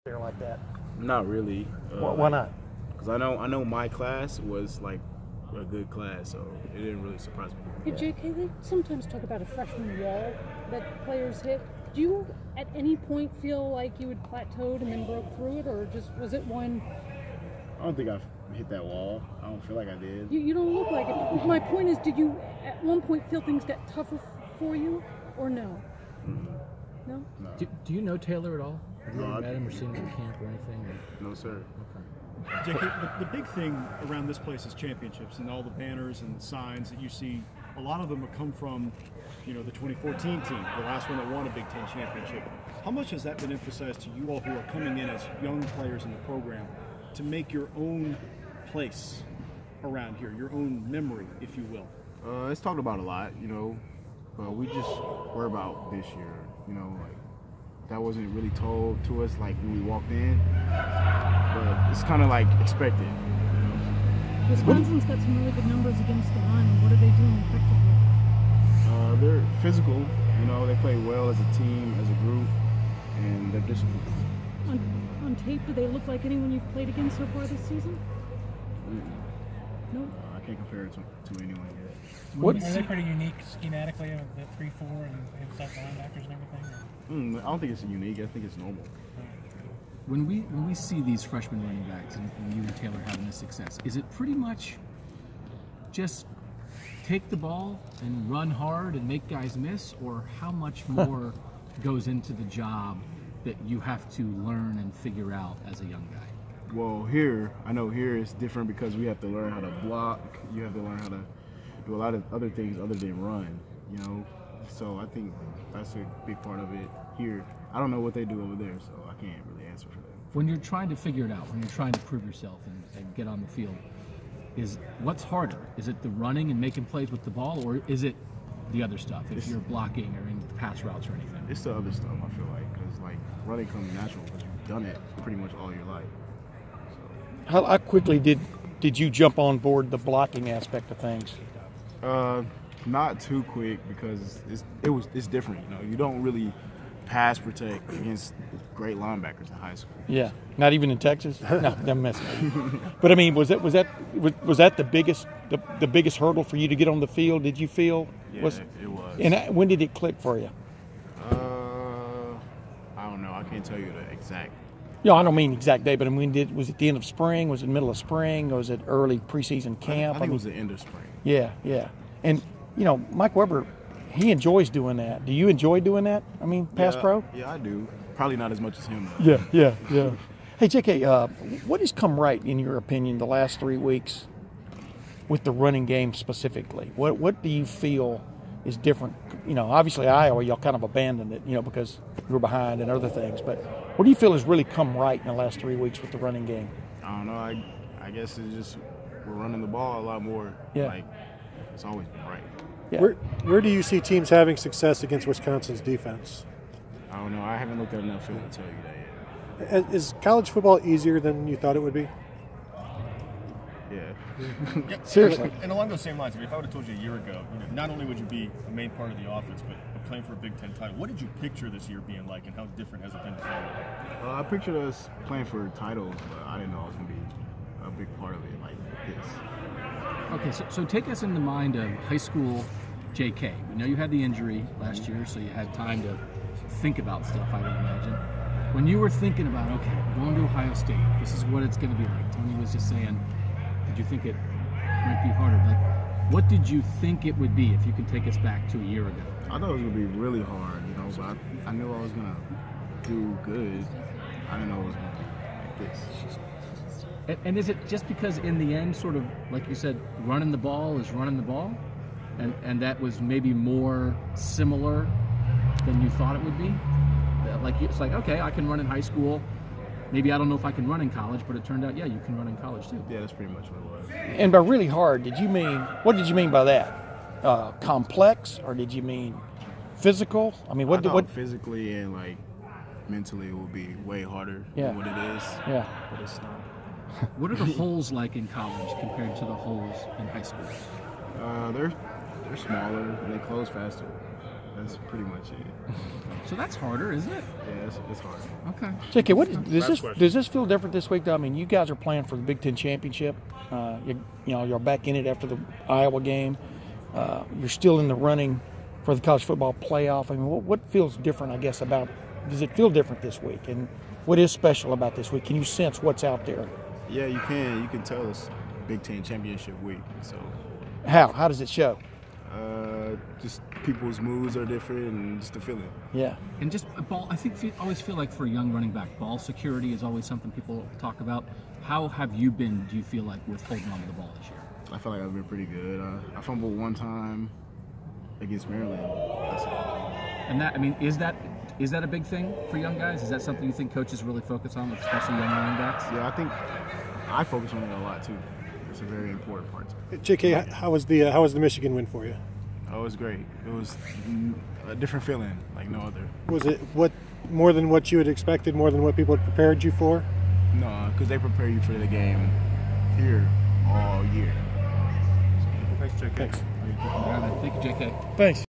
there like that? Not really. Why not? Because I know my class was like a good class, so it didn't really surprise me. Hey, JK, they sometimes talk about a freshman wall that players hit. Do you at any point feel like you had plateaued and then broke through it, or just was it one? I don't think I've hit that wall. I don't feel like I did. You don't look like it. My point is, did you at one point feel things got tougher for you, or no? Mm-hmm. No? No. Do you know Taylor at all? Have you No, ever met him or seen him at camp or anything? Or? No, sir. Okay. JK, the big thing around this place is championships and all the banners and signs that you see. A lot of them have come from, the 2014 team, the last one that won a Big Ten championship. How much has that been emphasized to you all who are coming in as young players in the program to make your own place around here, your own memory, if you will? It's talked about a lot, but we just worry about this year, like that wasn't really told to us like when we walked in, but it's kind of like expected. Wisconsin's got some really good numbers against the run. What are they doing effectively? They're physical, they play well as a team, as a group, and they're disciplined. On tape, do they look like anyone you've played against so far this season? No. I can't compare it to anyone yet. Are they pretty unique schematically of the 3-4 and inside linebackers and everything? I don't think it's unique. I think it's normal. When we see these freshman running backs and you and Taylor having this success, is it pretty much just take the ball and run hard and make guys miss, or how much more goes into the job that you have to learn and figure out as a young guy? Well, I know here it's different because we have to learn how to block. You have to learn how to do a lot of other things other than run, So I think that's a big part of it here. I don't know what they do over there, so I can't really answer for that. When you're trying to figure it out, when you're trying to prove yourself and get on the field, what's harder? Is it the running and making plays with the ball, or is it the other stuff, if you're blocking or in pass routes or anything? It's the other stuff, I feel like, because running comes natural because you've done it pretty much all your life. So. How quickly did you jump on board the blocking aspect of things? Not too quick because it's different. You don't really pass protect against great linebackers in high school. Yeah, not even in Texas. No, I'm messing. But I mean, was that the biggest hurdle for you to get on the field? Did you feel? Yeah, it was. And when did it click for you? I don't know. I can't tell you the exact. Yeah, I don't mean exact day, but I mean, was it the end of spring? Was it the middle of spring? Or was it early preseason camp? I think it was the end of spring. Yeah. And Mike Weber, he enjoys doing that. Do you enjoy doing that? I mean, pass pro? Yeah, I do. Probably not as much as him, though. Yeah. Hey, JK, what has come right, in your opinion, the last 3 weeks with the running game specifically? What do you feel is different? Obviously Iowa, y'all kind of abandoned it, because you were behind and other things. But what do you feel has really come right in the last 3 weeks with the running game? I don't know. I guess it's just we're running the ball a lot more. Yeah. It's always been right. Yeah. Where do you see teams having success against Wisconsin's defense? I don't know. I haven't looked at enough film to tell you that yet. Is college football easier than you thought it would be? Yeah. Seriously. And along those same lines, if I would have told you a year ago, not only would you be a main part of the offense, but playing for a Big Ten title, what did you picture this year being like, and how different has it been from? I pictured us playing for titles, but I didn't know it was going to be a big part of it like this. Okay, so take us in the mind of high school JK. We know you had the injury last year, so you had time to think about stuff, I would imagine. When you were thinking about, okay, I'm going to Ohio State, this is what it's going to be like. Tony was just saying, did you think it might be harder? What did you think it would be, if you could take us back to a year ago? I thought it was going to be really hard, but I knew I was going to do good. I didn't know it was going to be like this. And is it just because in the end, sort of, like you said, running the ball is running the ball? And that was maybe more similar than you thought it would be? It's like, okay, I can run in high school. Maybe I don't know if I can run in college, but it turned out, yeah, you can run in college too. Yeah, that's pretty much what it was. And by really hard, what did you mean by that? Complex, or did you mean physical? I mean, what physically and mentally it will be way harder than what it is. Yeah. But it's not. What are the holes like in college compared to the holes in high school? They're smaller and they close faster. That's pretty much it. So that's harder, isn't it? Yeah, it's hard. Okay. JK, does this feel different this week, though? I mean, you guys are playing for the Big Ten championship. You're back in it after the Iowa game. You're still in the running for the college football playoff. I mean, what feels different, I guess, does it feel different this week? And what is special about this week? Can you sense what's out there? Yeah, you can. You can tell it's Big Ten championship week. So How does it show? just people's moods are different and just the feeling. Yeah. And just ball, I always feel like for a young running back, ball security is always something people talk about. How have you been, do you feel like, with holding on to the ball this year? I feel like I've been pretty good. I fumbled one time against Maryland. That's it. And that, I mean, is that a big thing for young guys? Is that something you think coaches really focus on, especially young running backs? Yeah, I think I focus on it a lot too. It's a very important part. JK, how was the Michigan win for you? Oh, it was great. It was a different feeling, like no other. Was it more than what you had expected, more than what people had prepared you for? No, because they prepare you for the game here all year. Thanks, JK. Thanks. Thank you, JK. Thanks.